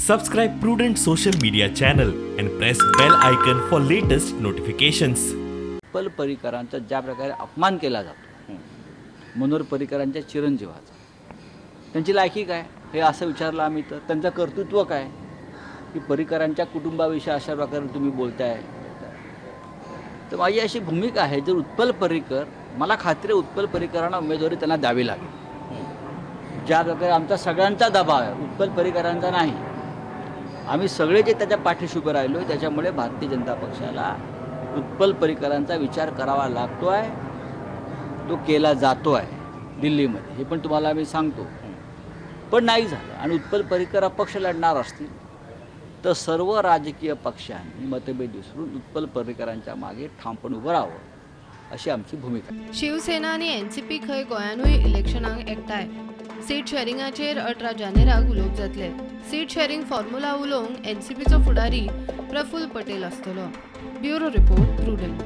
Subscribe Prudent social media channel and press bell icon for latest notifications. Utpal परिकरांचा ज्या प्रकारे अपमान केला जातो, मनोहर परिकरांच्या चिरंजीवाचा, त्यांची लायकी काय हे असं विचारलं आम्ही तर त्यांचं कर्तृत्व काय की परिकरांच्या कुटुंबाविषयी अशा प्रकारे तुम्ही बोलताय. तर माझी अशी भूमिका आहे, जर उत्पल परिकर, मला खात्री आहे उत्पल परिकरांना उमेदवारी त्यांना द्यावी लागेल. ज्या प्रकारे आमचा सगळ्यांचा दबाव आहे, उत्पल परिकरांचा नाही. आम्ही सगळे जे त्याच्या पाठीशी उभे राहिलो, त्याच्यामुळे भारतीय जनता पक्षाला उत्पल परिकरांचा विचार करावा लागतो आहे, तो केला जातो आहे दिल्लीमध्ये, हे पण तुम्हाला मी सांगतो. पण नाही झालं आणि उत्पल परिकर अपक्ष लढणार असतील तर सर्व राजकीय पक्षांनी मतभेद विसरून उत्पल परिकरांच्या मागे ठामपणे उभं राहावं अशी आमची भूमिका आहे. शिवसेना आणि एनसीपी खंय गोंयानूय इलेक्शनाक एकठांय. सीट शेअरिंगाचेर 18 जानेराक उलोवप जातले. सीट शेअरिंग फॉर्म्युला उलोवंक एनसीपीचो फुडारी प्रफुल्ल पटेल आसतलो. Bureau report prudent.